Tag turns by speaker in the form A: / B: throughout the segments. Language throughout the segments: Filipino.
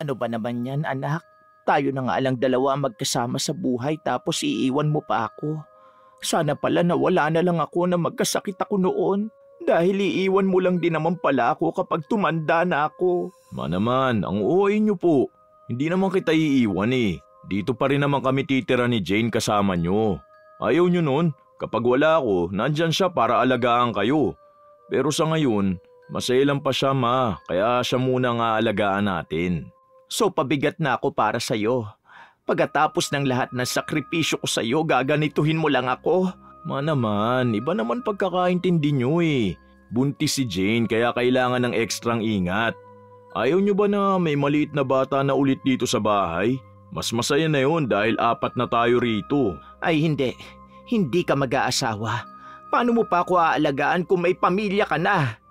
A: Ano ba naman yan, anak? Tayo na nga lang dalawa magkasama sa buhay tapos iiwan mo pa ako. Sana pala nawala na lang ako na magkasakit ako noon. Dahil iiwan mo lang din naman pala ako kapag tumanda na ako.
B: Naman, ang OA niyo po. Hindi naman kita iiwan eh. Dito pa rin naman kami titira ni Jane kasama niyo. Ayaw niyo nun, kapag wala ako, nandyan siya para alagaan kayo. Pero sa ngayon, masaya lang pa siya ma, kaya siya muna nga alagaan natin.
A: So pabigat na ako para sa'yo. Pagkatapos ng lahat ng sakripisyo ko sa'yo, gaganituhin mo lang ako.
B: Naman, iba naman pagkakaintindi niyo eh. Buntis si Jane kaya kailangan ng ekstrang ingat. Ayaw niyo ba na may maliit na bata na ulit dito sa bahay? Mas masaya na yun dahil 4 na tayo rito.
A: Ay hindi, hindi ka mag-aasawa. Paano mo pa ako aalagaan kung may pamilya ka na?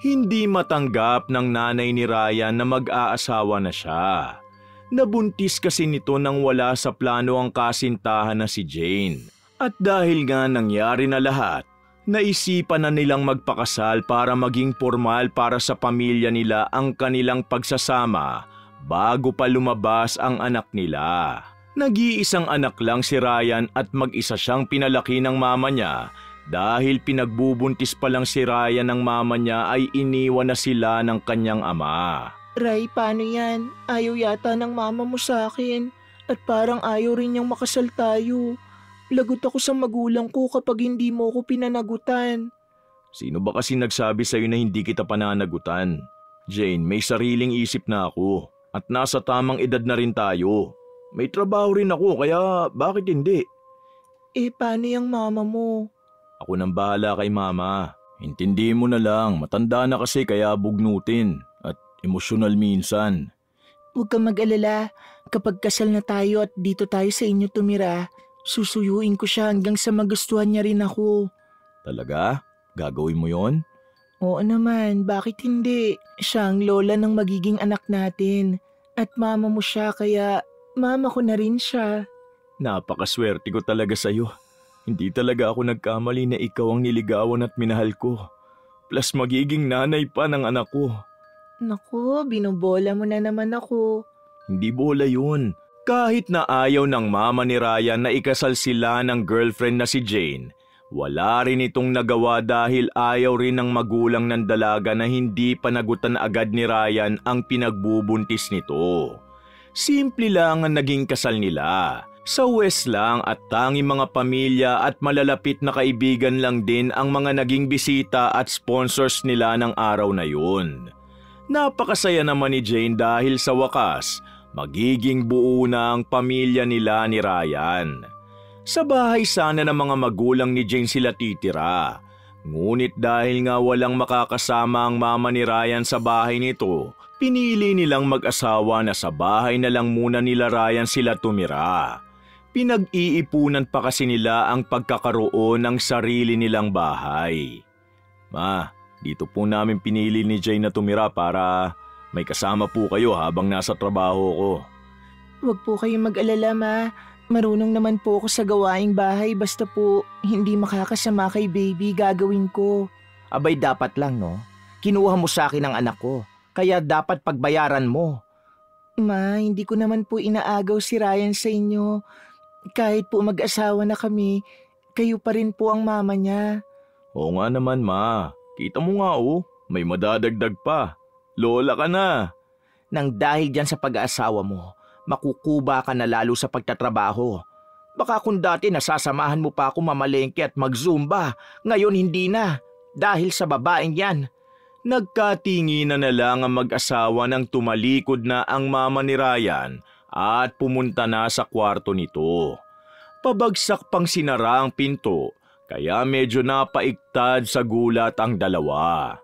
B: Hindi matanggap ng nanay ni Ryan na mag-aasawa na siya. Nabuntis kasi nito nang wala sa plano ang kasintahan na si Jane. At dahil nga nangyari na lahat, naisipan na nilang magpakasal para maging formal para sa pamilya nila ang kanilang pagsasama bago pa lumabas ang anak nila. Nag-iisang anak lang si Ryan at mag-isa siyang pinalaki ng mama niya. Dahil pinagbubuntis pa lang si Ryan ng mama niya ay iniwan na sila ng kanyang ama.
A: Ray, paano yan? Ayaw yata ng mama mo sa akin. At parang ayaw rin niyang makasal tayo. Lagot ako sa magulang ko kapag hindi mo ko pinanagutan.
B: Sino ba kasi nagsabi sa'yo na hindi kita pananagutan? Jane, may sariling isip na ako. At nasa tamang edad na rin tayo. May trabaho rin ako kaya bakit hindi?
A: Paano yung mama mo?
B: Ako nang bahala kay mama. Intindihin mo na lang, matanda na kasi kaya bugnutin at emosyonal minsan.
A: Huwag kang mag-alala. Kapag kasal na tayo at dito tayo sa inyo tumira, susuyuin ko siya hanggang sa magustuhan niya rin ako.
B: Talaga? Gagawin mo yon?
A: Oo naman, bakit hindi? Siya ang lola ng magiging anak natin. At mama mo siya kaya mama ko na rin siya.
B: Napakaswerte ko talaga sa'yo. Hindi talaga ako nagkamali na ikaw ang niligawan at minahal ko. Plus magiging nanay pa ng anak ko.
A: Naku, binobola mo na naman ako.
B: Hindi bola yun. Kahit na ayaw ng mama ni Ryan na ikasal sila ng girlfriend na si Jane, wala rin itong nagawa dahil ayaw rin ng magulang ng dalaga na hindi panagutan agad ni Ryan ang pinagbubuntis nito. Simple lang ang naging kasal nila. Sa West lang at tanging mga pamilya at malalapit na kaibigan lang din ang mga naging bisita at sponsors nila ng araw na yun. Napakasaya naman ni Jane dahil sa wakas, magiging buo na ang pamilya nila ni Ryan. Sa bahay sana ng mga magulang ni Jane sila titira. Ngunit dahil nga walang makakasama ang mama ni Ryan sa bahay nito, pinili nilang mag-asawa na sa bahay na lang muna nila Ryan sila tumira. Pinag-iipunan pa kasi nila ang pagkakaroon ng sarili nilang bahay. Ma, dito po namin pinili ni Jane na tumira para may kasama po kayo habang nasa trabaho ko.
A: Huwag po kayong mag-alala, ma. Marunong naman po ako sa gawaing bahay basta po hindi makakasama kay baby gagawin ko. Abay dapat lang no? Kinuha mo sa akin ang anak ko, kaya dapat pagbayaran mo. Ma, hindi ko naman po inaagaw si Ryan sa inyo. Kahit po mag-asawa na kami, kayo pa rin po ang mama niya.
B: Oo nga naman ma, kita mo nga may madadagdag pa. Lola ka na.
A: Nang dahil dyan sa pag-aasawa mo, makukuba ka na lalo sa pagtatrabaho. Baka kung dati nasasamahan mo pa ako mamalengke at mag-zumba, ngayon hindi na, dahil sa babaeng yan.
B: Nagkatinginan na lang ang mag-asawa nang tumalikod na ang mama ni Ryan at pumunta na sa kwarto nito. Pabagsak pang sinara ang pinto, kaya medyo napaiktad sa gulat ang dalawa.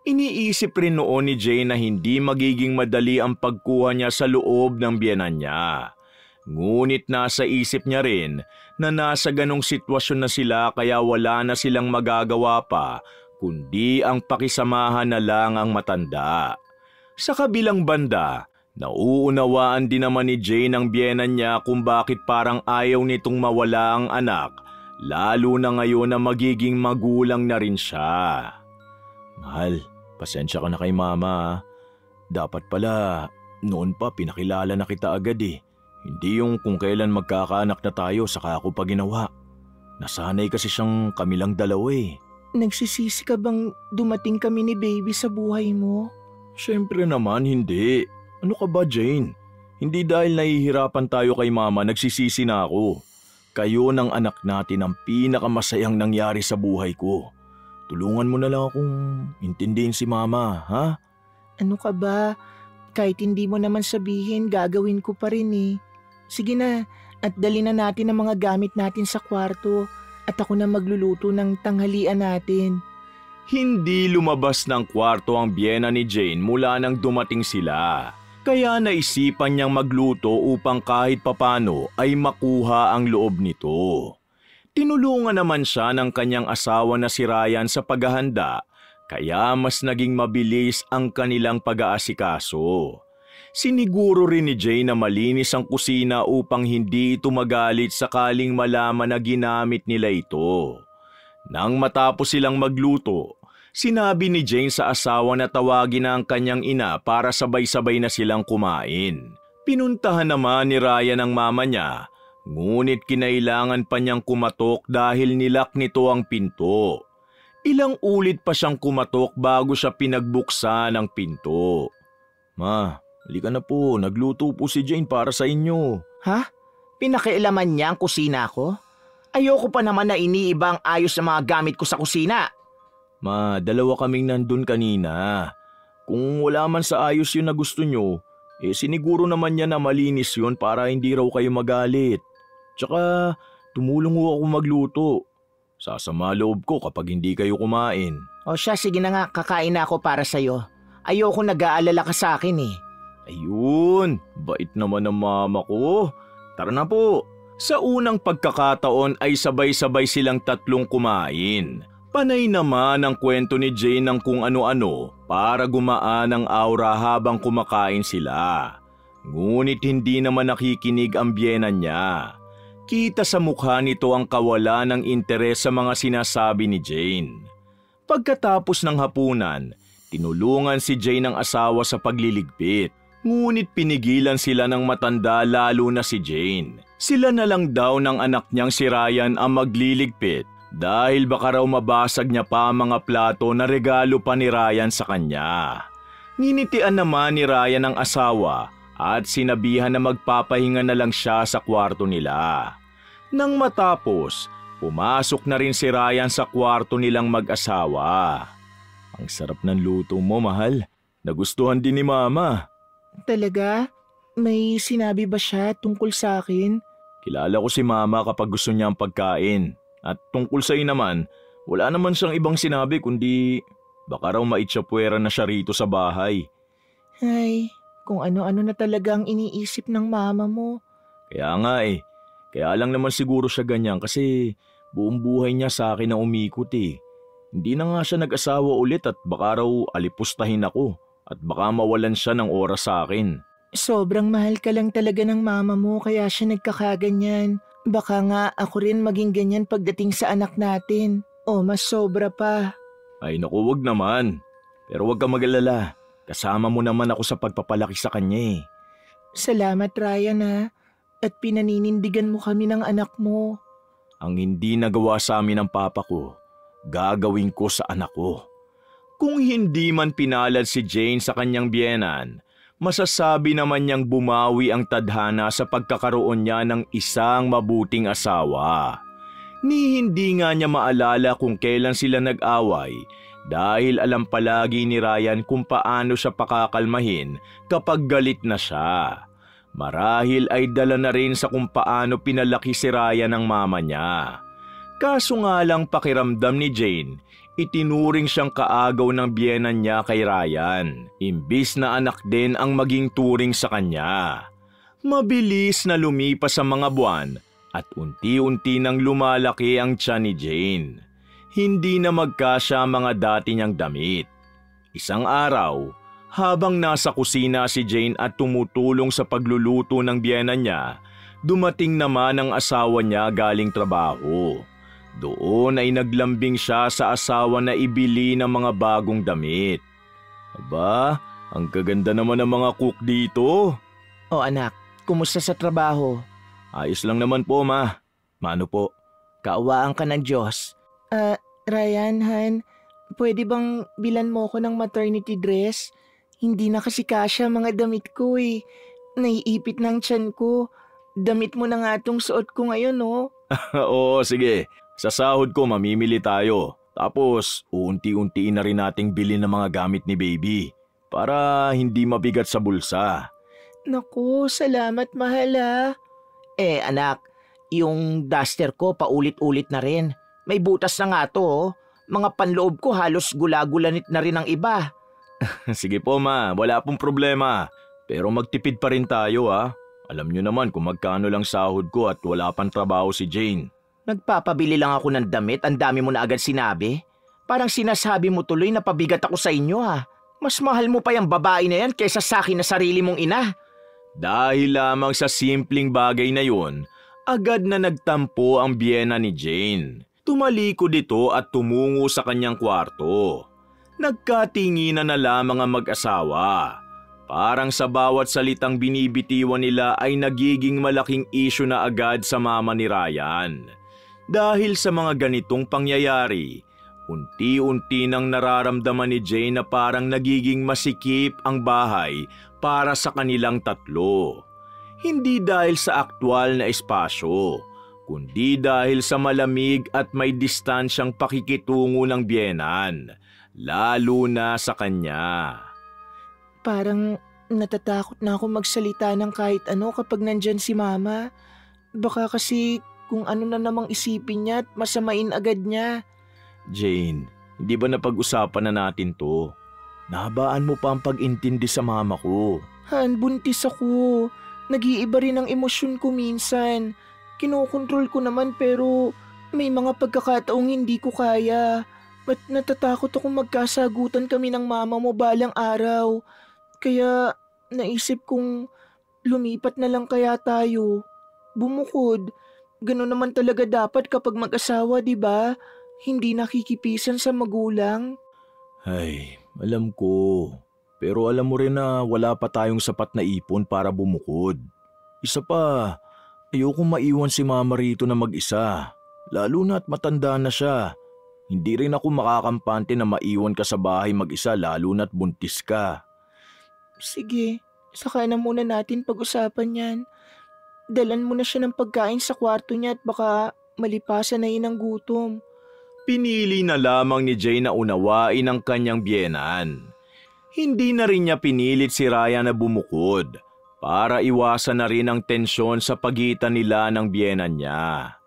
B: Iniisip rin noon ni Jane na hindi magiging madali ang pagkuha niya sa loob ng biyenan niya. Ngunit nasa isip niya rin na nasa ganong sitwasyon na sila kaya wala na silang magagawa pa kundi ang pakisamahan na lang ang matanda. Sa kabilang banda, nauunawaan din naman ni Jane ang biyenan niya kung bakit parang ayaw nitong mawala ang anak, lalo na ngayon na magiging magulang na rin siya. Mahal, pasensya ka na kay mama. Dapat pala, Noon pa pinakilala na kita agad eh. Hindi yung kung kailan magkakaanak na tayo saka ako pa ginawa. Nasanay kasi siyang kami lang dalawa eh.
A: Nagsisisi ka bang dumating kami ni baby sa buhay mo?
B: Siyempre naman hindi. Ano ka ba, Jane? Hindi dahil nahihirapan tayo kay mama nagsisisi na ako. Kayo ng anak natin ang pinakamasayang nangyari sa buhay ko. Tulungan mo na lang akong intindihin si mama, ha?
A: Ano ka ba? Kahit hindi mo naman sabihin, gagawin ko pa rin eh. Sige na, at dali na natin ang mga gamit natin sa kwarto at ako na magluluto ng tanghalian natin.
B: Hindi lumabas ng kwarto ang biyena ni Jane mula nang dumating sila. Kaya naisipan niyang magluto upang kahit papano ay makuha ang loob nito. Tinulungan naman siya ng kanyang asawa na si Ryan sa paghahanda, kaya mas naging mabilis ang kanilang pag-aasikaso. Siniguro rin ni Jane na malinis ang kusina upang hindi ito magalit sakaling malaman na ginamit nila ito. Nang matapos silang magluto, sinabi ni Jane sa asawa na tawagin na ang kanyang ina para sabay-sabay na silang kumain. Pinuntahan naman ni Ryan ang mama niya, ngunit kinailangan pa niyang kumatok dahil nilak nito ang pinto. Ilang ulit pa siyang kumatok bago siya pinagbuksan ang pinto. Ma, halika na po, nagluto po si Jane para sa inyo.
A: Ha? Pinakialaman niya ang kusina ko? Ayoko pa naman na iniiba ang ayos ng mga gamit ko sa kusina.
B: Ma, dalawa kaming nandun kanina. Kung wala man sa ayos yun na gusto nyo, siniguro naman niya na malinis yun para hindi raw kayo magalit. Tsaka tumulong ho ako magluto. Sasama loob ko kapag hindi kayo kumain.
A: O siya, sige na nga, kakain na ako para sa'yo. Ayoko nag-aalala ka sa akin eh.
B: Ayun, bait naman ng mama ko. Tara na po. Sa unang pagkakataon ay sabay-sabay silang tatlong kumain. Panay naman ang kwento ni Jane ng kung ano-ano para gumaan ang aura habang kumakain sila. Ngunit hindi naman nakikinig ang biyena niya. Kita sa mukha nito ang kawalan ng interes sa mga sinasabi ni Jane. Pagkatapos ng hapunan, tinulungan si Jane ng asawa sa pagliligpit. Ngunit pinigilan sila ng matanda lalo na si Jane. Sila na lang daw ng anak niyang si Ryan ang magliligpit dahil baka raw mabasag niya pa ang mga plato na regalo pa ni Ryan sa kanya. Nginitian naman ni Ryan ang asawa at sinabihan na magpapahinga na lang siya sa kwarto nila. Nang matapos, pumasok na rin si Ryan sa kwarto nilang mag-asawa. Ang sarap ng luto mo, mahal. Nagustuhan din ni Mama.
A: Talaga? May sinabi ba siya tungkol sa akin?
B: Kilala ko si Mama kapag gusto niya ang pagkain. At tungkol sa'yo naman, wala naman siyang ibang sinabi kundi baka raw maitsapwera na siya rito sa bahay.
A: Ay, kung ano-ano na talaga ang iniisip ng mama mo.
B: Kaya nga eh. Kaya lang naman siguro siya ganyan kasi buong buhay niya sa akin na umikot eh. Hindi na nga siya nag-asawa ulit at baka raw alipustahin ako at baka mawalan siya ng oras sa akin.
A: Sobrang mahal ka lang talaga ng mama mo kaya siya nagkakaganyan. Baka nga ako rin maging ganyan pagdating sa anak natin. O mas sobra pa.
B: Ay naku, wag naman. Pero wag ka mag-alala. Kasama mo naman ako sa pagpapalaki sa kanya eh.
A: Salamat Ryan ha. At pinaninindigan mo kami ng anak mo.
B: Ang hindi nagawa sa amin ng papa ko, gagawin ko sa anak ko. Kung hindi man pinalad si Jane sa kanyang biyenan, masasabi naman niyang bumawi ang tadhana sa pagkakaroon niya ng isang mabuting asawa. Ni hindi nga niya maalala kung kailan sila nag-away dahil alam palagi ni Ryan kung paano siya pakakalmahin kapag galit na siya. Marahil ay dala na rin sa kung paano pinalaki si Ryan ng mama niya. Kaso nga lang pakiramdam ni Jane, itinuring siyang kaagaw ng biyenan niya kay Ryan, imbis na anak din ang maging turing sa kanya. Mabilis na lumipas ang mga buwan at unti-unti nang lumalaki ang tiyan ni Jane. Hindi na magkasya ang mga dati niyang damit. Isang araw, habang nasa kusina si Jane at tumutulong sa pagluluto ng biyena niya, dumating naman ang asawa niya galing trabaho. Doon ay naglambing siya sa asawa na ibili ng mga bagong damit. Aba, Ang gaganda naman ng mga cook dito.
A: O anak, kumusta sa trabaho?
B: Ayos lang naman po, ma. Mano po?
A: Kaawaan ka ng Diyos. Ryan, Han, pwede bang bilan mo ko ng maternity dress? Hindi na kasi kasya mga damit ko eh. Naiipit ng tiyan ko. Damit mo na nga tong suot ko ngayon, no?
B: Oo, sige. Sa sahod ko mamimili tayo. Tapos, uunti-untiin na rin nating bilhin ng mga gamit ni baby. Para hindi mabigat sa bulsa.
A: Naku, salamat mahal ah. Anak, yung duster ko paulit-ulit na rin. May butas na nga to oh. Mga panloob ko halos gula-gulanit na rin ang iba.
B: Sige po ma, wala pong problema. Pero magtipid pa rin tayo ha. Alam nyo naman kung magkano lang sahod ko at wala pang trabaho si Jane.
A: Nagpapabili lang ako ng damit, ang dami mo na agad sinabi. Parang sinasabi mo tuloy na pabigat ako sa inyo ha. Mas mahal mo pa yung babae na yan kaysa sa akin na sarili mong ina.
B: Dahil lamang sa simpleng bagay na yon, agad na nagtampo ang biyena ni Jane. Tumalikod ito at tumungo sa kanyang kwarto. Nagkatinginan na lamang ang mag-asawa. Parang sa bawat salitang binibitiwan nila ay nagiging malaking issue na agad sa mama ni Ryan. Dahil sa mga ganitong pangyayari, unti-unti nang nararamdaman ni Jane na parang nagiging masikip ang bahay para sa kanilang tatlo. Hindi dahil sa aktwal na espasyo, kundi dahil sa malamig at may distansyang pakikitungo ng biyenan, lalo na sa kanya.
A: Parang natatakot na ako magsalita ng kahit ano kapag nandyan si mama. Baka kasi kung ano na namang isipin niya at masamain agad niya.
B: Jane, hindi ba napag-usapan na natin to? Nahabaan mo pa ang pag-intindi sa mama ko.
A: Han, buntis ako. Nag-iiba rin ang emosyon ko minsan. Kinokontrol ko naman pero may mga pagkakataong hindi ko kaya. At natatakot akong magkasagutan kami ng mama mo balang araw. Kaya naisip kong lumipat na lang kaya tayo. Bumukod. Ganun naman talaga dapat kapag mag-asawa, di ba? Hindi nakikipisan sa magulang.
B: Ay, alam ko. Pero alam mo rin na wala pa tayong sapat na ipon para bumukod. Isa pa, ayokong maiwan si mama rito na mag-isa. Lalo na at matanda na siya. Hindi rin ako makakampante na maiwan ka sa bahay mag-isa lalo na't buntis ka.
A: Sige, saka na muna natin pag-usapan yan. Dalan mo na siya ng pagkain sa kwarto niya at baka malipasan na yun ang gutom.
B: Pinili na lamang ni Jane na unawain ang kanyang biyenan. Hindi na rin niya pinilit si Ryan na bumukod para iwasan na rin ang tensyon sa pagitan nila ng biyenan niya.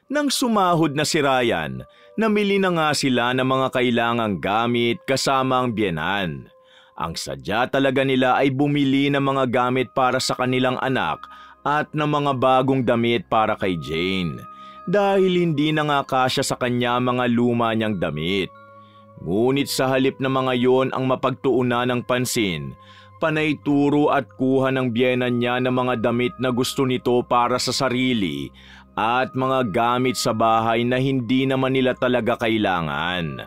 B: Nang sumahod na si Ryan, namili na nga sila ng mga kailangang gamit kasama ang biyenan. Ang sadya talaga nila ay bumili ng mga gamit para sa kanilang anak at ng mga bagong damit para kay Jane. Dahil hindi na nga kasya sa kanya mga luma niyang damit. Ngunit sa halip na mga yon ang mapagtuunan ng pansin, panay turo at kuha ng biyenan niya ng mga damit na gusto nito para sa sarili at mga gamit sa bahay na hindi naman nila talaga kailangan.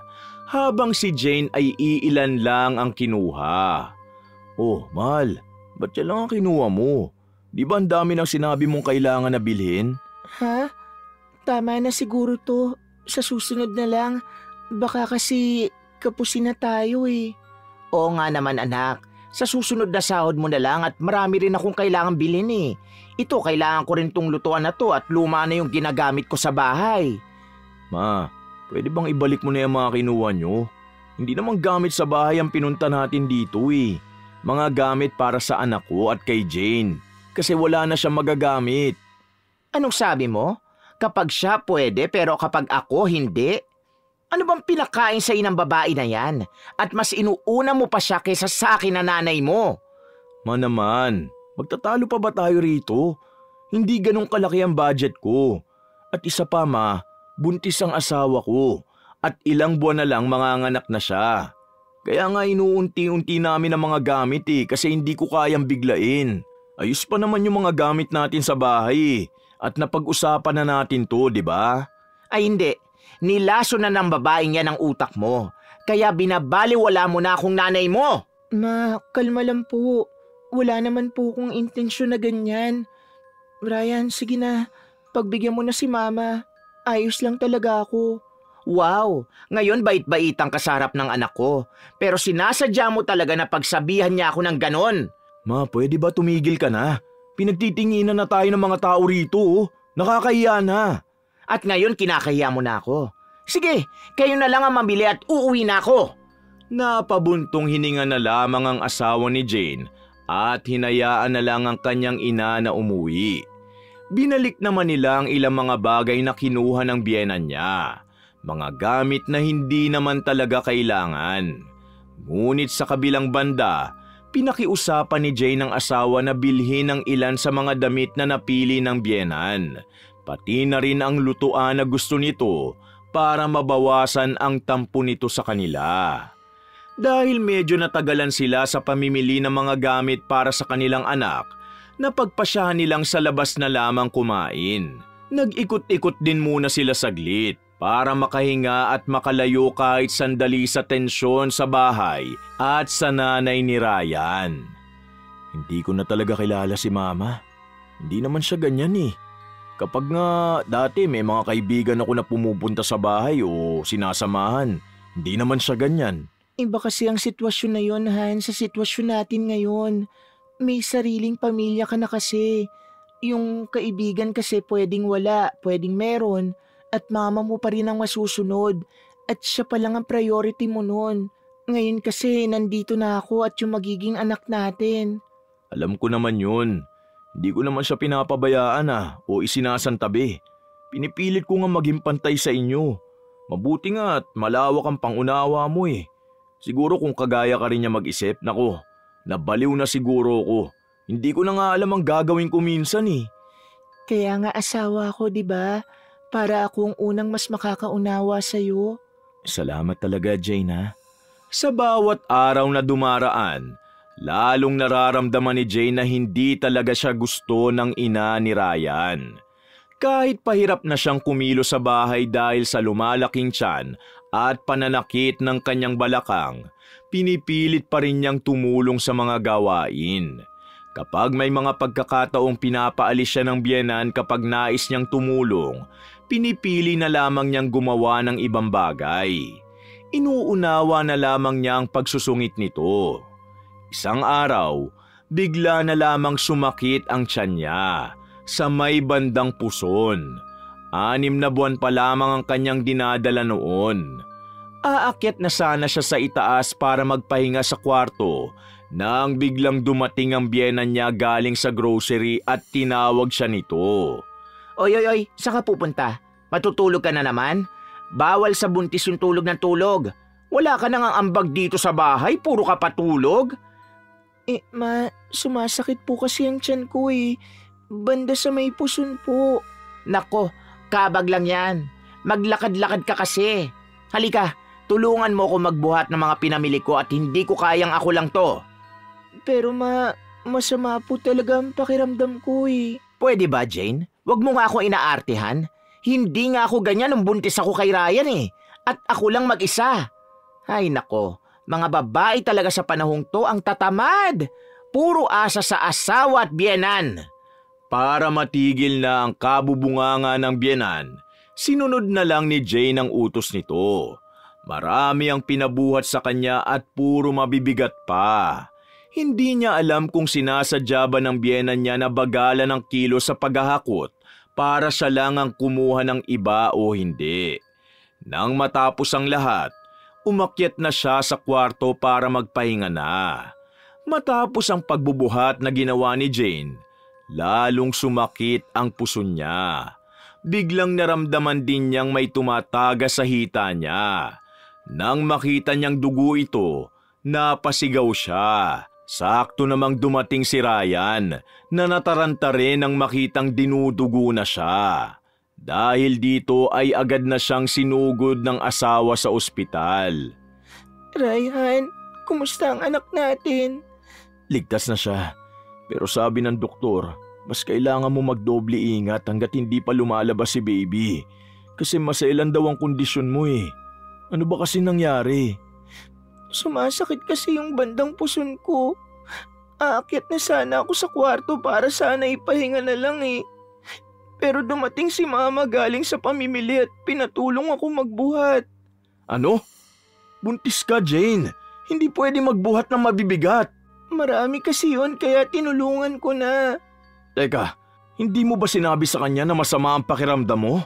B: Habang si Jane ay iilan lang ang kinuha. Oh, mahal, ba't yan lang ang kinuha mo? Di ba ang dami ng sinabi mong kailangan na bilhin?
A: Ha? Tama na siguro to. Sa susunod na lang. Baka kasi kapusin na tayo eh. Oo nga naman anak. Sa susunod na sahod mo na lang at marami rin akong kailangan bilhin eh. Ito kailangan ko rin tong lutuan na to at luma na yung ginagamit ko sa bahay.
B: Ma, pwede bang ibalik mo na yung mga kinuha nyo? Hindi naman gamit sa bahay ang pinunta natin dito eh. Mga gamit para sa anak ko at kay Jane. Kasi wala na siyang magagamit.
A: Anong sabi mo? Kapag siya pwede pero kapag ako hindi? Ano bang pinakain sa inang babae na yan? At mas inuuna mo pa siya kaysa sa akin na nanay mo?
B: Ma naman, magtatalo pa ba tayo rito? Hindi ganun kalaki ang budget ko. At isa pa ma, buntis ang asawa ko. At ilang buwan na lang manganganak na siya. Kaya nga inuunti-unti namin ang mga gamit eh kasi hindi ko kayang biglain. Ayos pa naman yung mga gamit natin sa bahay at napag-usapan na natin to, di ba?
A: Ay hindi, nilaso na ng babaeng yan ang utak mo. Kaya binabaliwala mo na akong nanay mo. Ma, kalma lang po. Wala naman po kong intensyon na ganyan. Ryan, sige na. Pagbigyan mo na si Mama. Ayos lang talaga ako. Wow! Ngayon bait-baitang ka sa harap ng anak ko. Pero sinasadya mo talaga na pagsabihan niya ako ng ganon.
B: Ma, pwede ba tumigil ka na? Pinagtitinginan na tayo ng mga tao rito, oh. Nakakahiya na.
A: At ngayon kinakahiya mo na ako. Sige, kayo na lang ang mamili at uuwi na ako.
B: Napabuntong hininga na lamang ang asawa ni Jane at hinayaan na lang ang kanyang ina na umuwi. Binalik naman nila ang ilang mga bagay na kinuha ng biyenan niya. Mga gamit na hindi naman talaga kailangan. Ngunit sa kabilang banda, pinakiusapan ni Jane ang asawa na bilhin ang ilan sa mga damit na napili ng biyenan. Pati na rin ang lutuan na gusto nito para mabawasan ang tampo nito sa kanila. Dahil medyo natagalan sila sa pamimili ng mga gamit para sa kanilang anak, napagpasyahan nilang sa labas na lamang kumain. Nag-ikot-ikot din muna sila saglit para makahinga at makalayo kahit sandali sa tensyon sa bahay at sa nanay ni Ryan. Hindi ko na talaga kilala si Mama. Hindi naman siya ganyan eh. Kapag nga dati may mga kaibigan ako na pumupunta sa bahay o sinasamahan, hindi naman siya ganyan.
A: Iba kasi ang sitwasyon na yon, Han, sa sitwasyon natin ngayon. May sariling pamilya ka na kasi. Yung kaibigan kasi pwedeng wala, pwedeng meron. At mama mo pa rin ang masusunod. At siya pa lang ang priority mo nun. Ngayon kasi nandito na ako at yung magiging anak natin.
B: Alam ko naman yun. Hindi ko naman siya pinapabayaan o isinasantabi. Pinipilit ko nga maging pantay sa inyo. Mabuti nga at malawak ang pangunawa mo eh. Siguro kung kagaya ka rin niya mag-isip, nako, nabaliw na siguro ko. Hindi ko na nga alam ang gagawin ko minsan eh.
A: Kaya nga asawa ko, di ba? Para akong unang mas makakaunawa sa'yo.
B: Salamat talaga, Jane ha. Sa bawat araw na dumaraan, lalong nararamdaman ni Jane na hindi talaga siya gusto ng ina ni Ryan. Kahit pahirap na siyang kumilo sa bahay dahil sa lumalaking tiyan at pananakit ng kanyang balakang, pinipilit pa rin niyang tumulong sa mga gawain. Kapag may mga pagkakataong pinapaalis siya ng biyenan kapag nais niyang tumulong, pinipili na lamang niyang gumawa ng ibang bagay. Inuunawa na lamang niya ang pagsusungit nito. Isang araw, bigla na lamang sumakit ang tiyan niya sa may bandang puson. 6 na buwan pa lamang ang kanyang dinadala noon. Aakyat na sana siya sa itaas para magpahinga sa kwarto nang biglang dumating ang biyenan niya galing sa grocery at tinawag siya nito.
A: Oy, saan ka pupunta? Matutulog ka na naman? Bawal sa buntis yung tulog ng tulog. Wala ka nang ambag dito sa bahay, puro ka patulog. Ma, sumasakit po kasi ang tiyan ko eh. Banda sa may puson po. Nako, kabag lang yan. Maglakad-lakad ka kasi. Halika, tulungan mo ko magbuhat ng mga pinamili ko at hindi ko kayang ako lang to. Pero masama po talaga ang pakiramdam ko eh. Pwede ba, Jane? Huwag mo nga ako inaartihan. Hindi nga ako ganyan nung buntis ako kay Ryan eh. At ako lang mag-isa. Ay nako, mga babae talaga sa panahong to ang tatamad. Puro asa sa asawa at biyenan.
B: Para matigil na ang kabubunganga ng biyenan, sinunod na lang ni Jane ang utos nito. Marami ang pinabuhat sa kanya at puro mabibigat pa. Hindi niya alam kung sinasadya ba ng biyenan niya na bagalan ng kilo sa paghahakot para siya lang ang kumuha ng iba o hindi. Nang matapos ang lahat, umakyat na siya sa kwarto para magpahinga na. Matapos ang pagbubuhat na ginawa ni Jane, lalong sumakit ang puso niya. Biglang naramdaman din niyang may tumataga sa hita niya. Nang makita niyang dugo ito, napasigaw siya. Sakto namang dumating si Ryan na nataranta rin nang makitang dinudugo na siya. Dahil dito ay agad na siyang sinugod ng asawa sa ospital.
A: Ryan, kumusta ang anak natin?
B: Ligtas na siya. Pero sabi ng doktor, mas kailangan mo magdoble ingat hanggat hindi pa lumalabas si baby. Kasi masailan daw ang kondisyon mo eh. Ano ba kasi nangyari?
A: Sumasakit kasi yung bandang puson ko. Aakyat na sana ako sa kwarto para sana ipahinga na lang eh. Pero dumating si Mama galing sa pamimili at pinatulong ako magbuhat.
B: Ano? Buntis ka, Jane. Hindi pwede magbuhat ng mabibigat.
A: Marami kasi yun kaya tinulungan ko na.
B: Teka, hindi mo ba sinabi sa kanya na masama ang pakiramdam mo?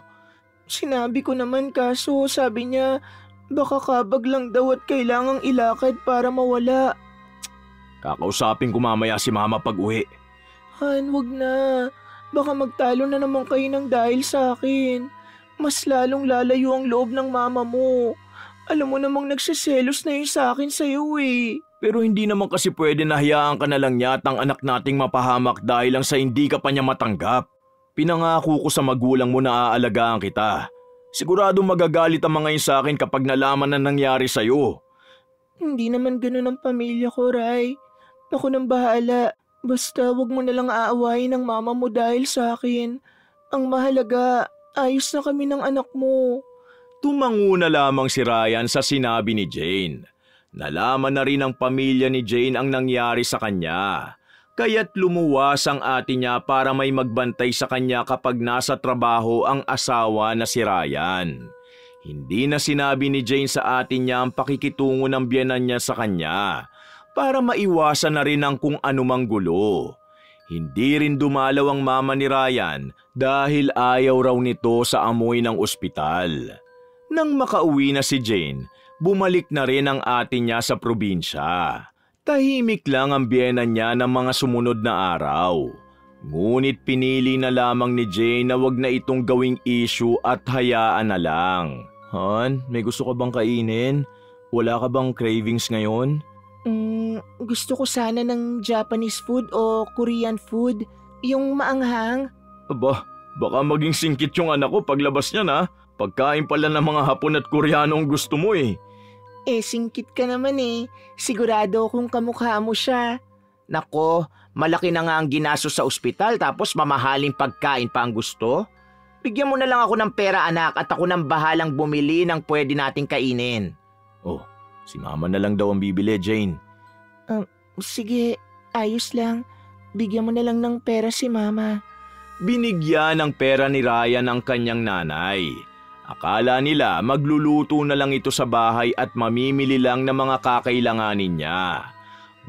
A: Sinabi ko naman kaso sabi niya baka kabag lang daw at kailangang ilakad para mawala.
B: Kakausapin ko mamaya si Mama pag uwi.
A: Han, wag na. Baka magtalo na naman kayo ng dahil sa akin. Mas lalong lalayo ang loob ng mama mo. Alam mo namang nagsiselos na yun sa akin sa'yo eh.
B: Pero hindi naman kasi pwede na hayaan ka na lang niya at ang anak nating mapahamak dahil lang sa hindi ka pa niya matanggap. Pinangako ko sa magulang mo na aalagaan kita. Sigurado magagalit ang mga yun sa akin kapag nalaman na nangyari sa'yo.
A: Hindi naman ganun ang pamilya ko, Ray. Ako nang bahala. Basta wag mo nalang aawayin ng mama mo dahil sa akin. Ang mahalaga, ayos na kami ng anak mo.
B: Tumango na lamang si Ryan sa sinabi ni Jane. Nalaman na rin ng pamilya ni Jane ang nangyari sa kanya. Kaya't lumuwas ang ate niya para may magbantay sa kanya kapag nasa trabaho ang asawa na si Ryan. Hindi na sinabi ni Jane sa ate niya ang pakikitungo ng biyenan niya sa kanya para maiwasan na rin ang kung anumang gulo. Hindi rin dumalaw ang mama ni Ryan dahil ayaw raw nito sa amoy ng ospital. Nang makauwi na si Jane, bumalik na rin ang ate niya sa probinsya. Tahimik lang ang biyenan niya ng mga sumunod na araw. Ngunit pinili na lamang ni Jane na wag na itong gawing issue at hayaan na lang. Han, may gusto ka bang kainin? Wala ka bang cravings ngayon?
A: Gusto ko sana ng Japanese food o Korean food. Yung maanghang.
B: Aba, baka maging singkit yung anak ko paglabas niya na. Pagkain pala ng mga Hapon at Koreano ang gusto mo eh.
A: Singkit ka naman eh. Sigurado kung kamukha mo siya. Nako, malaki na nga ang ginastos sa ospital tapos mamahaling pagkain pa ang gusto. Bigyan mo na lang ako ng pera anak at ako nang bahalang bumili ng pwede nating kainin.
B: Oh, si Mama na lang daw ang bibili, Jane.
A: Sige, ayos lang. Bigyan mo na lang ng pera si Mama.
B: Binigyan ng pera ni Ryan ang kanyang nanay. Akala nila magluluto na lang ito sa bahay at mamimili lang ng mga kakailanganin niya.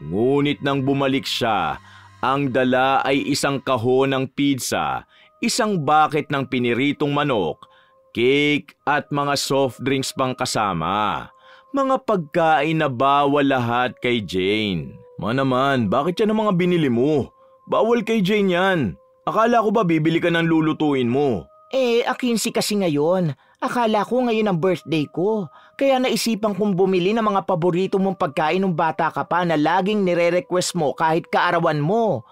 B: Ngunit nang bumalik siya, ang dala ay isang kahon ng pizza, isang bucket ng piniritong manok, cake at mga soft drinks pang kasama. Mga pagkain na bawal lahat kay Jane. Naman, bakit yan ang mga binili mo? Bawal kay Jane yan. Akala ko ba bibili ka ng lulutuin mo?
A: Akin kasi ngayon. Akala ko ngayon ang birthday ko. Kaya naisipan kong bumili ng mga paborito mong pagkain nung bata ka pa na laging nire-request mo kahit kaarawan mo.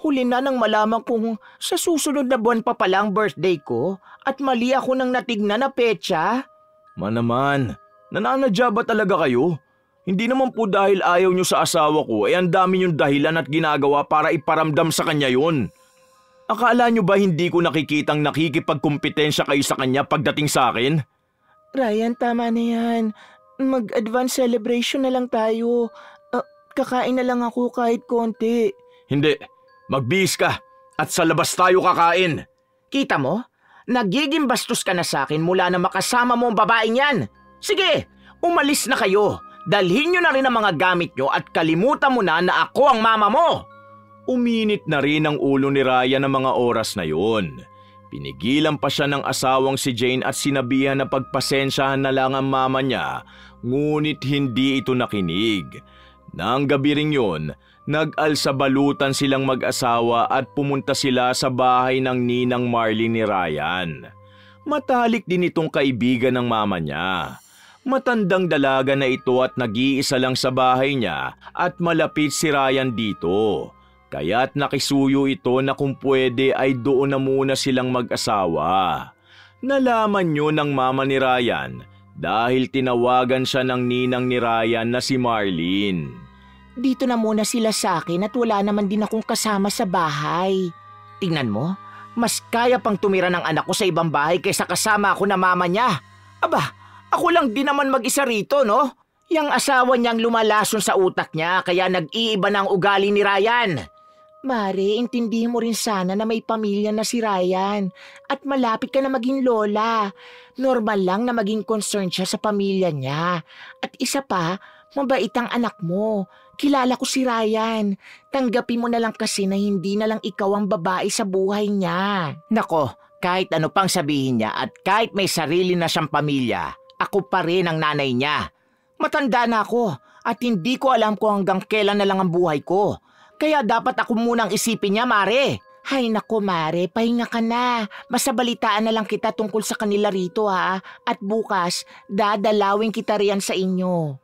A: Huli na nang malaman kong sa susunod na buwan pa pala ang birthday ko at mali ako nang natignan na petsa.
B: Naman, nananadya ba talaga kayo? Hindi naman po dahil ayaw nyo sa asawa ko ang dami nyong dahilan at ginagawa para iparamdam sa kanya yon. Akala nyo ba hindi ko nakikitang nakikipagkumpetensya kayo sa kanya pagdating sa akin?
A: Ryan, tama na yan. Mag-advance celebration na lang tayo. Kakain na lang ako kahit konti.
B: Hindi. Magbihis ka at sa labas tayo kakain.
A: Kita mo? Nagiging bastos ka na sa akin mula na makasama mo ang babaeng yan. Sige, umalis na kayo. Dalhin nyo na rin ang mga gamit nyo at kalimutan mo na na ako ang mama mo.
B: Uminit na rin ang ulo ni Ryan ng mga oras na yun. Pinigilan pa siya ng asawang si Jane at sinabihan na pagpasensyahan na lang ang mama niya, ngunit hindi ito nakinig. Nang gabi ring yun, nag-alsabalutan silang mag-asawa at pumunta sila sa bahay ng ninang Marley ni Ryan. Matalik din itong kaibigan ng mama niya. Matandang dalaga na ito at nag-iisa lang sa bahay niya at malapit si Ryan dito. Kaya't nakisuyo ito na kung pwede ay doon na muna silang mag-asawa. Nalaman niyo ng mama ni Ryan dahil tinawagan siya ng ninang ni Ryan na si Marlene.
A: Dito na muna sila sa akin at wala naman din akong kasama sa bahay. Tingnan mo, mas kaya pang tumira ng anak ko sa ibang bahay kaysa kasama ako na mama niya. Aba, ako lang din naman mag-isa rito, no? Yang asawa niyang lumalason sa utak niya kaya nag-iiba ng ugali ni Ryan. Mare, intindihin mo rin sana na may pamilya na si Ryan at malapit ka na maging lola. Normal lang na maging concerned siya sa pamilya niya. At isa pa, mabait ang anak mo. Kilala ko si Ryan. Tanggapin mo na lang kasi na hindi na lang ikaw ang babae sa buhay niya. Nako, kahit ano pang sabihin niya at kahit may sarili na siyang pamilya, ako pa rin ang nanay niya. Matanda na ako at hindi ko alam kung hanggang kailan na lang ang buhay ko. Kaya dapat ako munang isipin niya, Mare. Hay nako, Mare, pahinga ka na. Masabalitaan na lang kita tungkol sa kanila rito, ha. At bukas, dadalawin kita riyan sa inyo.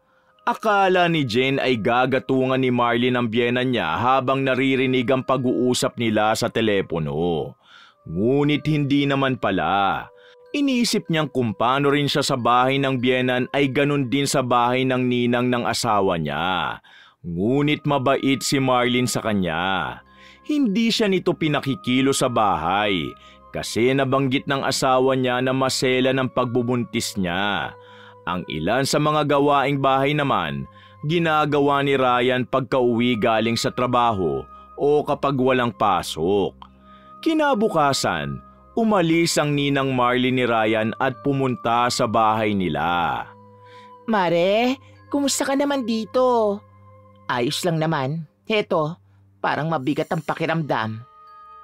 B: Akala ni Jane ay gagatungan ni Marlene ang biyenan niya habang naririnig ang pag-uusap nila sa telepono. Ngunit hindi naman pala. Iniisip niyang kung paano rin siya sa bahay ng biyenan ay ganun din sa bahay ng ninang ng asawa niya. Ngunit mabait si Marlene sa kanya. Hindi siya nito pinakikilo sa bahay kasi nabanggit ng asawa niya na masela ng pagbubuntis niya. Ang ilan sa mga gawaing bahay naman, ginagawa ni Ryan pagka-uwi galing sa trabaho o kapag walang pasok. Kinabukasan, umalis ang ninang Marlene ni Ryan at pumunta sa bahay nila.
A: Mare, kumusta ka naman dito? Ayos lang naman. Heto, parang mabigat ang pakiramdam.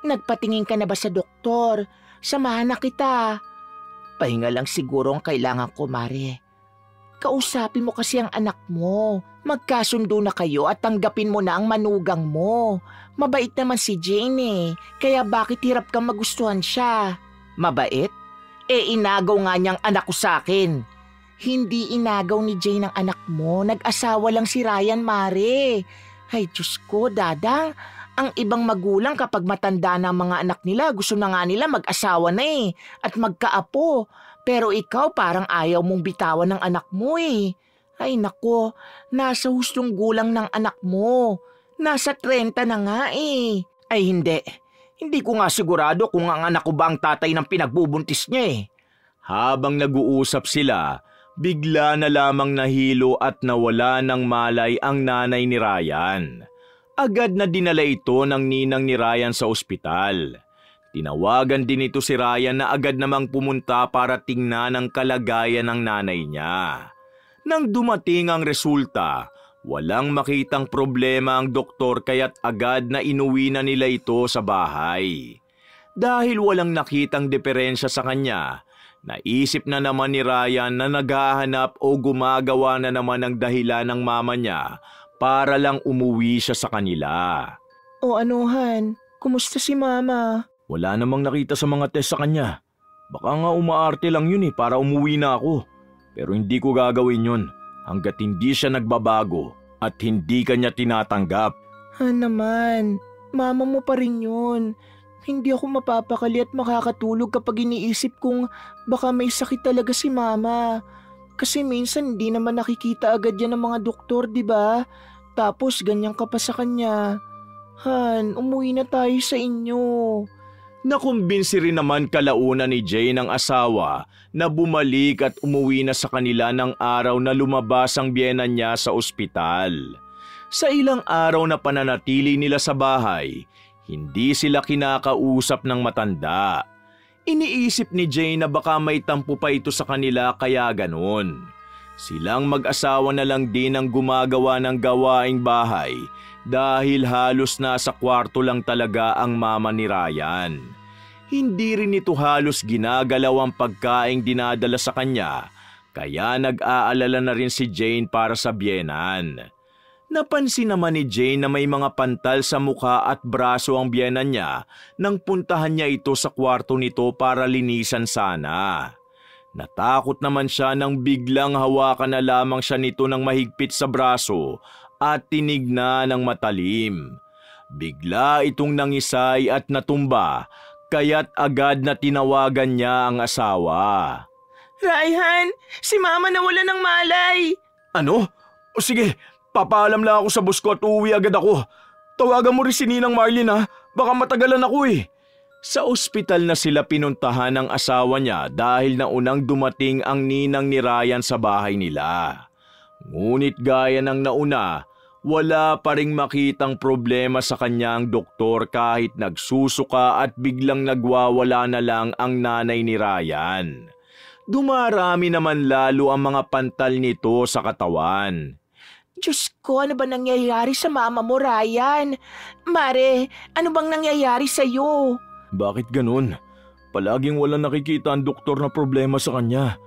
A: Nagpatingin ka na ba sa doktor? Samahan na kita. Pahinga lang siguro ang kailangan ko, Mare. Kausapin mo kasi ang anak mo. Magkasundo na kayo at tanggapin mo na ang manugang mo. Mabait naman si Jane eh. Kaya bakit hirap kang magustuhan siya? Mabait? Inagaw nga niyang anak ko sa akin. Hindi inagaw ni Jane ang anak mo. Nag-asawa lang si Ryan, Mare. Ay, Diyos ko, Dadang. Ang ibang magulang kapag matanda na ang mga anak nila, gusto na nga nila mag-asawa na eh. At magkaapo. Pero ikaw parang ayaw mong bitawan ng anak mo eh. Ay nako, nasa hustong gulang ng anak mo. Nasa 30 na nga eh. Ay hindi. Hindi ko nga sigurado kung ang anak ko ba ang tatay ng pinagbubuntis niya eh.
B: Habang nag-uusap sila, bigla na lamang nahilo at nawala ng malay ang nanay ni Ryan. Agad na dinala ito ng ninang ni Ryan sa ospital. Tinawagan din ito si Ryan na agad namang pumunta para tingnan ang kalagayan ng nanay niya. Nang dumating ang resulta, walang makitang problema ang doktor kaya't agad na inuwi na nila ito sa bahay. Dahil walang nakitang diferensya sa kanya, naisip na naman ni Ryan na naghahanap o gumagawa na naman ng dahilan ng mama niya para lang umuwi siya sa kanila.
A: O anuhan, kumusta si Mama?
B: Wala namang nakita sa mga test sa kanya. Baka nga umaarte lang yun para umuwi na ako. Pero hindi ko gagawin yun hanggat hindi siya nagbabago at hindi kanya tinatanggap.
A: Naman, mama mo pa rin yun. Hindi ako mapapakali at makakatulog kapag iniisip kong baka may sakit talaga si Mama. Kasi minsan hindi naman nakikita agad yan ng mga doktor, di ba? Tapos ganyan ka pa sa kanya. Han, umuwi na tayo sa inyo.
B: Nakumbinsi rin naman kalaunan ni Jane ang asawa na bumalik at umuwi na sa kanila ng araw na lumabas ang biyenan niya sa ospital. Sa ilang araw na pananatili nila sa bahay, hindi sila kinakausap ng matanda. Iniisip ni Jane na baka may tampo pa ito sa kanila kaya ganon. Silang mag-asawa na lang din ang gumagawa ng gawaing bahay dahil halos nasa kwarto lang talaga ang mama ni Ryan. Hindi rin ito halos ginagalaw ang pagkaing dinadala sa kanya, kaya nag-aalala na rin si Jane para sa biyenan. Napansin naman ni Jane na may mga pantal sa mukha at braso ang biyenan niya nang puntahan niya ito sa kwarto nito para linisan sana. Natakot naman siya nang biglang hawakan na lamang siya nito ng mahigpit sa braso at tinignan ng matalim. Bigla itong nangisay at natumba, kaya't agad na tinawagan niya ang asawa.
A: Ryan, si Mama nawala ng malay.
B: Ano? O sige, papaalam lang ako sa boss ko at uuwi agad ako. Tawagan mo rin si Ninang Marlene baka matagalan ako eh. Sa ospital na sila pinuntahan ng asawa niya dahil naunang dumating ang ninang ni Ryan sa bahay nila. Ngunit gaya ng nauna, wala pa ring makitang problema sa kanya ang doktor kahit nagsusuka at biglang nagwawala na lang ang nanay ni Ryan. Dumarami naman lalo ang mga pantal nito sa katawan.
A: Diyos ko, ano ba nangyayari sa mama mo, Ryan? Mare, ano bang nangyayari sa'yo?
B: Bakit ganun? Palaging wala nakikita ang doktor na problema sa kanya.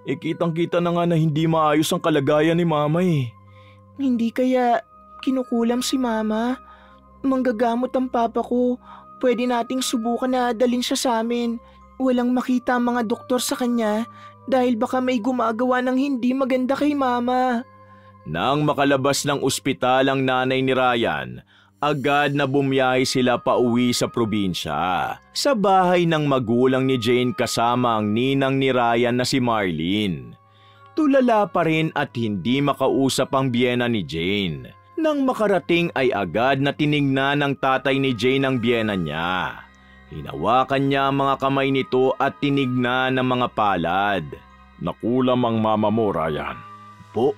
B: Kitang-kita na nga na hindi maayos ang kalagayan ni mama eh.
A: Hindi kaya kinukulam si mama? Manggagamot ang papa ko. Pwede nating subukan na dalhin siya sa amin. Walang makita ang mga doktor sa kanya dahil baka may gumagawa ng hindi maganda kay mama.
B: Nang makalabas ng ospital ang nanay ni Ryan, agad na bumiyahe sila pauwi sa probinsya. Sa bahay ng magulang ni Jane kasama ang ninang ni Ryan na si Marlene. Tulala pa rin at hindi makausap ang biyena ni Jane. Nang makarating ay agad na tiningnan ng tatay ni Jane ang biyena niya. Hinawakan niya ang mga kamay nito at tinignan ng mga palad. Nakulam ang mama mo, Ryan. Po?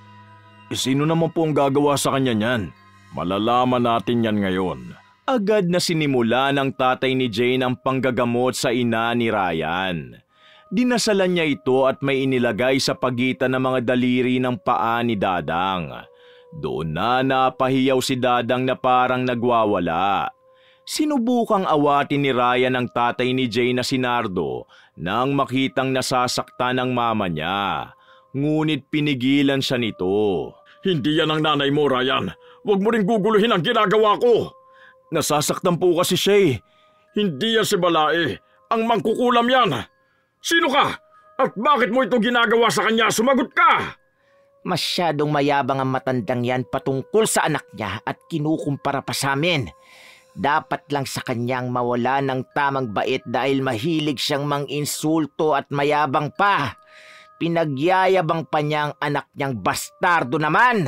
B: Sino naman po ang gagawa sa kanya niyan? Malalaman natin yan ngayon. Agad na sinimula ng tatay ni Jane ang panggagamot sa ina ni Ryan. Dinasalan niya ito at may inilagay sa pagitan ng mga daliri ng paa ni Dadang. Doon na napahiyaw si Dadang na parang nagwawala. Sinubukang awatin ni Ryan ang tatay ni Jane na si Nardo nang makitang nasasaktan ng mama niya. Ngunit pinigilan siya nito. Hindi yan ang nanay mo, Ryan. Huwag mo rin guguluhin ang ginagawa ko. Nasasaktan po kasi siya eh. Hindi yan si Balae. Ang mangkukulam yan. Sino ka? At bakit mo ito ginagawa sa kanya? Sumagot ka!
A: Masyadong mayabang ang matandang yan patungkol sa anak niya at kinukumpara pa sa amin. Dapat lang sa kanyang mawala ng tamang bait dahil mahilig siyang mang-insulto at mayabang pa. Pinagyayabang pa niya ang anak niyang bastardo naman.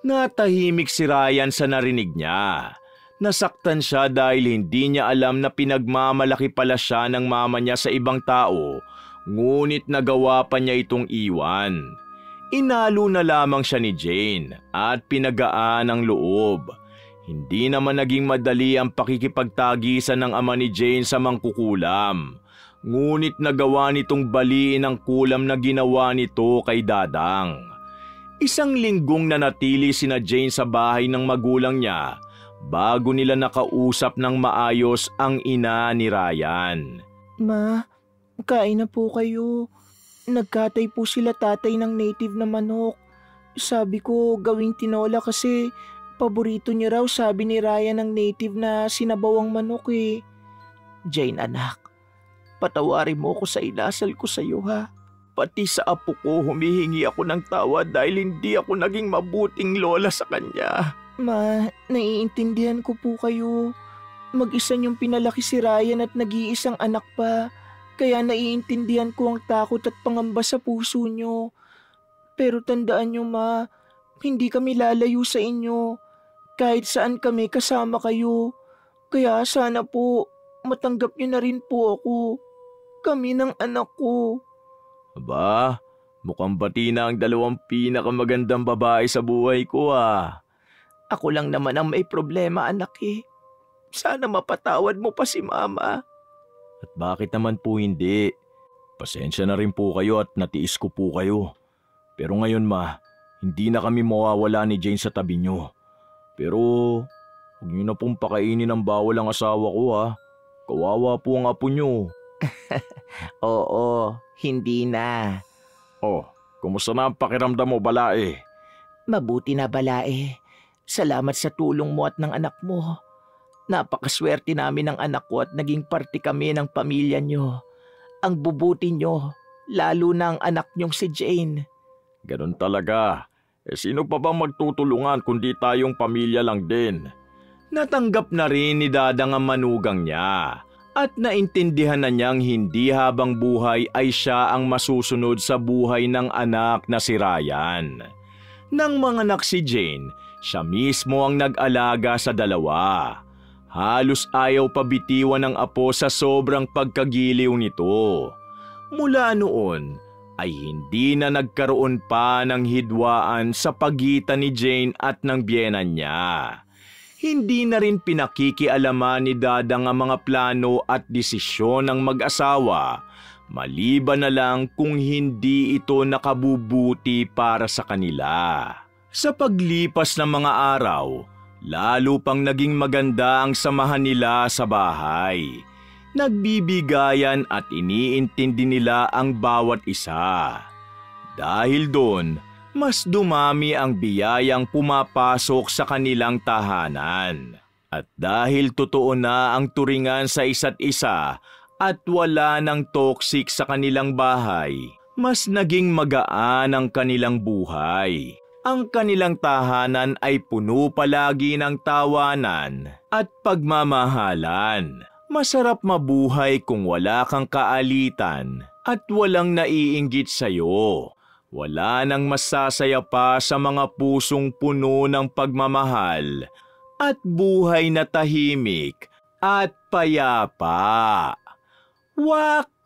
B: Natahimik si Ryan sa narinig niya. Nasaktan siya dahil hindi niya alam na pinagmamalaki pala siya ng mama niya sa ibang tao, ngunit nagawa pa niya itong iwan. Inalo na lamang siya ni Jane at pinagaan ang loob. Hindi naman naging madali ang pakikipagtagisan ng ama ni Jane sa mangkukulam. Ngunit nagawa nitong baliin ang kulam na ginawa nito kay Dadang. Isang linggong nanatili sina Jane sa bahay ng magulang niya bago nila nakausap ng maayos ang ina ni Ryan.
A: Ma, kain na po kayo. Nagkatay po sila tatay ng native na manok. Sabi ko gawing tinola kasi paborito niya raw, sabi ni Ryan, ng native na sinabawang manok eh. Jane anak, patawarin mo ko sa inasal ko sa iyo ha. Pati sa apo ko humihingi ako ng tawad dahil hindi ako naging mabuting lola sa kanya. Ma, naiintindihan ko po kayo. Mag-isa niyong pinalaki si Ryan at nag-iisang anak pa. Kaya naiintindihan ko ang takot at pangamba sa puso niyo. Pero tandaan niyo ma, hindi kami lalayo sa inyo. Kahit saan kami kasama kayo. Kaya sana po matanggap niyo na rin po ako. Kami ng anak ko.
B: Aba, mukhang bati na ang dalawang pinakamagandang babae sa buhay ko ah.
A: Ako lang naman ang may problema anak eh. Sana mapatawad mo pa si mama.
B: At bakit naman po hindi? Pasensya na rin po kayo at natiis ko po kayo. Pero ngayon ma, hindi na kami mawawala ni Jane sa tabi nyo. Pero huwag nyo na pong pakainin ang bawal ang asawa ko ha. Kawawa po ang apo nyo.
A: Oo, hindi na.
B: Oh, kumusta na ang pakiramdam mo, Balae?
A: Mabuti na, Balae. Salamat sa tulong mo at ng anak mo. Napakaswerte namin ng anak ko at naging parte kami ng pamilya nyo. Ang bubuti nyo, lalo na ang anak nyong si Jane.
B: Ganun talaga. Sino pa bang magtutulungan kundi tayong pamilya lang din? Natanggap na rin ni Dadang ang manugang niya at naintindihan na niyang hindi habang buhay ay siya ang masusunod sa buhay ng anak na si Ryan. Nang manganak si Jane, siya mismo ang nag-alaga sa dalawa. Halos ayaw pabitiwan ng apo sa sobrang pagkagiliw nito. Mula noon ay hindi na nagkaroon pa ng hidwaan sa pagitan ni Jane at ng biyenan niya. Hindi na rin pinakikialaman ni Dadang ang mga plano at desisyon ng mag-asawa, maliban na lang kung hindi ito nakabubuti para sa kanila. Sa paglipas ng mga araw, lalo pang naging maganda ang samahan nila sa bahay. Nagbibigayan at iniintindi nila ang bawat isa. Dahil doon, mas dumami ang biyayang pumapasok sa kanilang tahanan. At dahil totoo na ang turingan sa isa't isa at wala ng toxic sa kanilang bahay, mas naging magaan ang kanilang buhay. Ang kanilang tahanan ay puno palagi ng tawanan at pagmamahalan. Masarap mabuhay kung wala kang kaalitan at walang naiinggit sa'yo. Wala nang masasaya pa sa mga pusong puno ng pagmamahal at buhay na tahimik at payapa. Wakas!